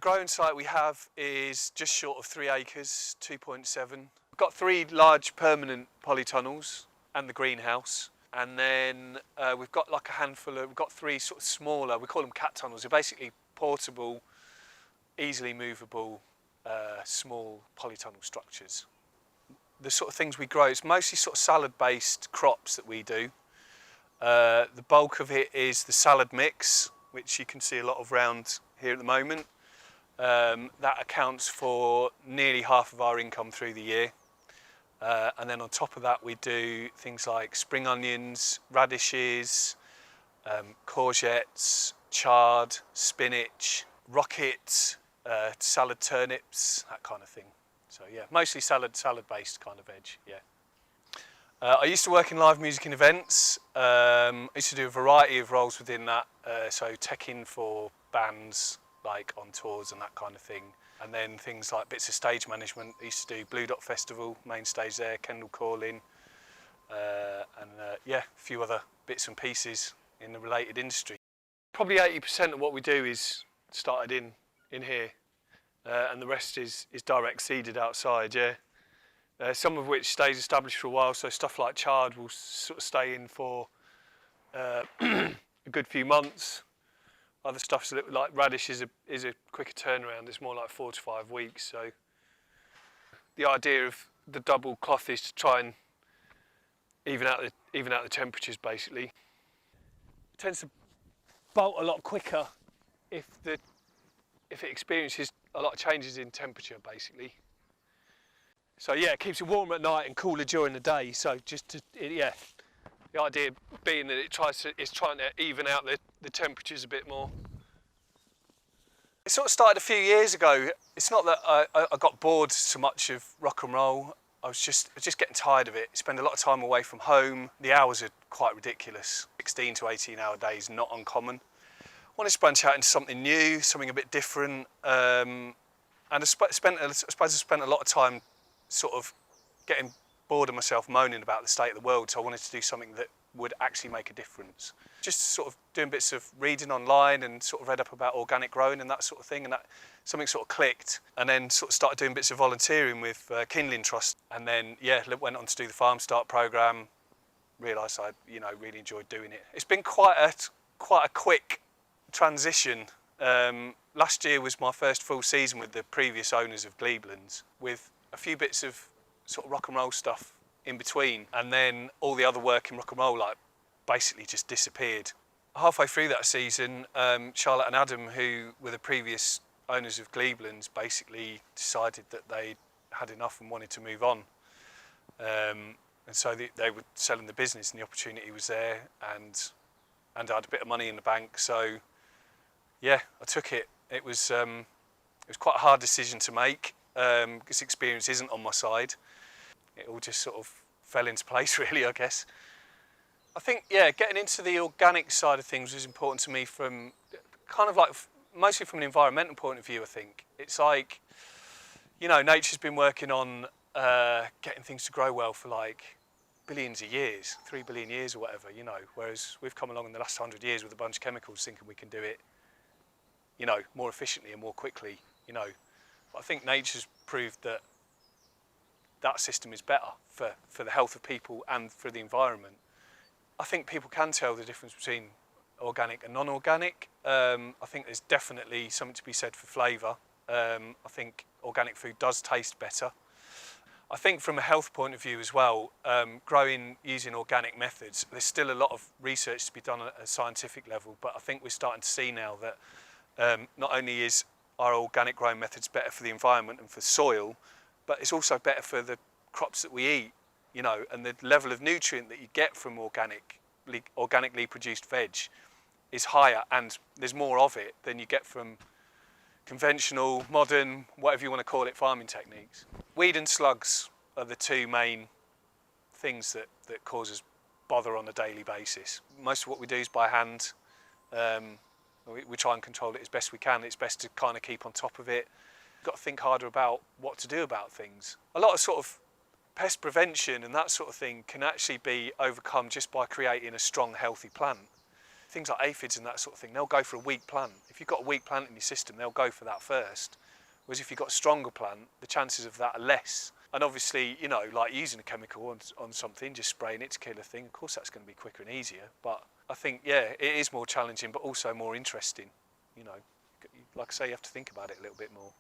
growing site we have is just short of 3 acres, 2.7. We've got 3 large permanent polytunnels and the greenhouse. And then we've got like a handful of, we've got 3 sort of smaller, we call them cat tunnels. They're basically portable, easily movable, small polytunnel structures. The sort of things we grow, it's mostly sort of salad-based crops that we do. The bulk of it is the salad mix, which you can see a lot of round here at the moment. That accounts for nearly half of our income through the year. And then on top of that we do things like spring onions, radishes, courgettes, chard, spinach, rocket, salad turnips, that kind of thing. So yeah, mostly salad-based kind of veg, yeah. I used to work in live music and events. I used to do a variety of roles within that, so teching for bands, like on tours and that kind of thing. And then things like bits of stage management. I used to do Blue Dot Festival, main stage there, Kendal Calling, and yeah, a few other bits and pieces in the related industry. Probably 80% of what we do is started in here, and the rest is direct seeded outside, yeah. Some of which stays established for a while, so stuff like chard will sort of stay in for a good few months. Other stuff's a little, like radish is a quicker turnaround. It's more like 4 to 5 weeks. So the idea of the double cloth is to try and even out the temperatures basically. It tends to bolt a lot quicker if it experiences a lot of changes in temperature basically. So yeah, it keeps it warm at night and cooler during the day. So yeah, the idea being that it's trying to even out the temperatures a bit more. It sort of started a few years ago. It's not that I got bored so much of rock and roll. I was just getting tired of it. Spend a lot of time away from home. The hours are quite ridiculous. 16 to 18 hour days, not uncommon. I wanted to branch out into something new, something a bit different. And I suppose I spent a lot of time sort of getting bored of myself moaning about the state of the world, so I wanted to do something that would actually make a difference. Just sort of doing bits of reading online and sort of read up about organic growing and that sort of thing, and that something sort of clicked, and then sort of started doing bits of volunteering with Kindling Trust, and then yeah, went on to do the Farm Start programme. Realised I really enjoyed doing it. It's been quite a quick transition. Last year was my first full season with the previous owners of Glebelands, with a few bits of sort of rock and roll stuff in between, and then all the other work in rock and roll basically just disappeared. Halfway through that season, Charlotte and Adam, who were the previous owners of Glebelands, basically decided that they had enough and wanted to move on. And so they were selling the business, and the opportunity was there, and I had a bit of money in the bank, so yeah, I took it. It was quite a hard decision to make. This experience isn't on my side. It all just sort of fell into place really, I guess. I think, yeah, getting into the organic side of things was important to me from kind of like, mostly from an environmental point of view, I think. It's like, nature's been working on getting things to grow well for like billions of years, 3 billion years or whatever, whereas we've come along in the last 100 years with a bunch of chemicals thinking we can do it, more efficiently and more quickly, But I think nature's proved that that system is better for the health of people and for the environment. I think people can tell the difference between organic and non-organic. I think there's definitely something to be said for flavour. I think organic food does taste better. I think from a health point of view as well, growing using organic methods, there's still a lot of research to be done at a scientific level, but I think we're starting to see now that not only is our organic growing methods better for the environment and for soil, but it's also better for the crops that we eat, and the level of nutrient that you get from organically produced veg is higher, and there's more of it than you get from conventional, modern, whatever you want to call it, farming techniques. Weed and slugs are the 2 main things that cause us bother on a daily basis. Most of what we do is by hand. We try and control it as best we can. It's best to kind of keep on top of it. You've got to think harder about what to do about things. A lot of sort of pest prevention and that sort of thing can actually be overcome just by creating a strong, healthy plant. things like aphids and that sort of thing, they'll go for a weak plant. If you've got a weak plant in your system, they'll go for that first. Whereas if you've got a stronger plant, the chances of that are less. And obviously, you know, like using a chemical on something, just spraying it to kill a thing, of course that's going to be quicker and easier. But I think, yeah, it is more challenging, but also more interesting. You know, like I say, you have to think about it a little bit more.